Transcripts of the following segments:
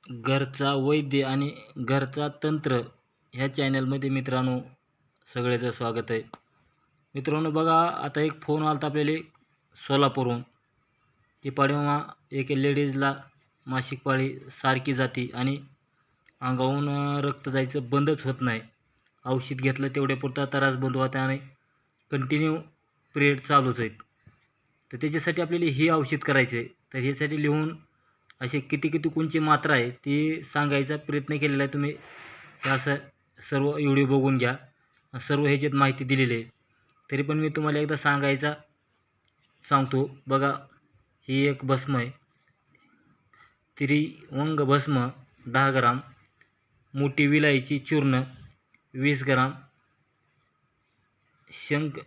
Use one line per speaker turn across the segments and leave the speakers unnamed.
घरचा वैद्य आणि घरचा तंत्र ह्या चॅनलमध्ये मित्रांनो सगळ्याचं स्वागत आहे. मित्रांनो बघा, आता एक फोन आला होता आपल्याला सोलापूरहून की पाडवा एक लेडीजला मासिक पाळी सारखी जाती आणि अंगावरून रक्त जायचं बंदच होत नाही. औषध घेतलं तेवढ्यापुरता त्रास बंद होता आणि कंटिन्यू पिरियड चालूच आहेत. तर त्याच्यासाठी आपल्याला ही औषध करायचं आहे. तर ह्यासाठी लिहून असे किती किती कोणची मात्रा आहे ती सांगायचा प्रयत्न केलेला आहे. तुम्ही हे असं सर्व व्हिडिओ बघून घ्या. सर्व ह्याच्यात माहिती दिलेली आहे. तरी पण मी तुम्हाला एकदा सांगतो. बघा, ही एक भस्म आहे. त्रिवंग भस्म 10 ग्राम, मोठी विलायची चूर्ण 20 ग्राम, शंख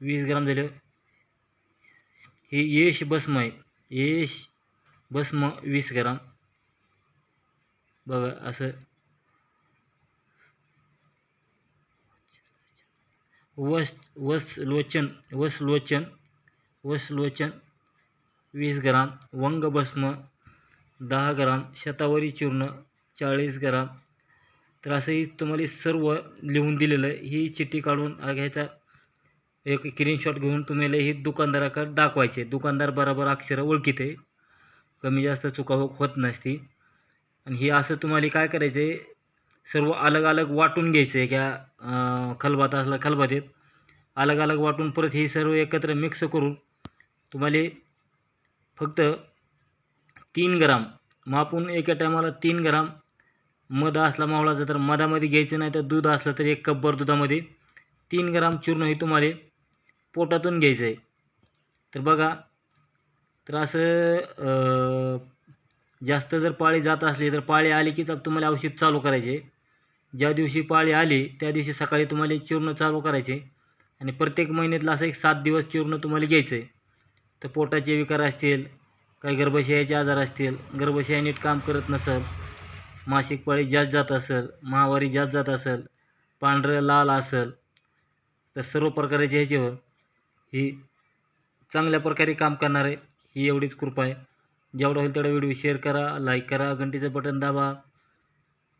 20 ग्राम झालं. हे येश भस्म आहे. येश भस्म 20 ग्राम. बघा असं वसलोचन 20 ग्राम, वंग भस्म 10 ग्राम, शतावरी चूर्ण 40 ग्राम. तर असंही तुम्हाला सर्व लिहून दिलेलं आहे. ही चिठ्ठी काढून घ्यायचा, एक स्क्रीनशॉट घेऊन तुम्हाला ही दुकानदाराकडे दाखवायचे. दुकानदार बरोबर अक्षरं ओळखीते, कमी जास्त चुका होत नसती. आणि हे असं तुम्हाला काय करायचं आहे, सर्व अलग अलग वाटून घ्यायचं आहे. क्या खलबत्ता असला खलबत्त्यात अलग अलग वाटून परत हे सर्व एकत्र मिक्स करून तुम्हाला फक्त 3 ग्राम मापून एका टायमाला 3 ग्राम मध असला मावळाचा तर मधामध्ये घ्यायचं, नाही तर दूध असलं तर 1 कपभर दुधामध्ये 3 ग्राम चूर्ण हे तुम्हाला पोटातून घ्यायचं आहे. तर बघा, तर असं जास्त जर पाळी जात असली तर पाळी आली की तुम्हाला औषध चालू करायचे. ज्या दिवशी पाळी आली त्या दिवशी सकाळी तुम्हाला चूर्ण चालू करायचे आणि प्रत्येक महिन्यातला असं एक 7 दिवस चूर्ण तुम्हाला घ्यायचं आहे. तर पोटाचे विकार असतील, काही गर्भाशयाचे आजार असतील, गर्भाशय नीट काम करत नसेल, मासिक पाळी जास्त जात असेल, माहवारी जास्त जात असेल, पांढरं लाल असेल, तर सर्व प्रकारच्या ह्याच्यावर ही चांगल्या प्रकारे काम करणार आहे. ही एवढीच कृपा आहे. जेवढा होईल तेवढा व्हिडिओ शेअर करा, लाईक करा, घंटीचं बटन दाबा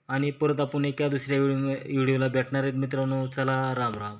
आणि परत आपण एका दुसऱ्या व्हिडिओला भेटणार आहेत मित्रांनो. चला, राम राम.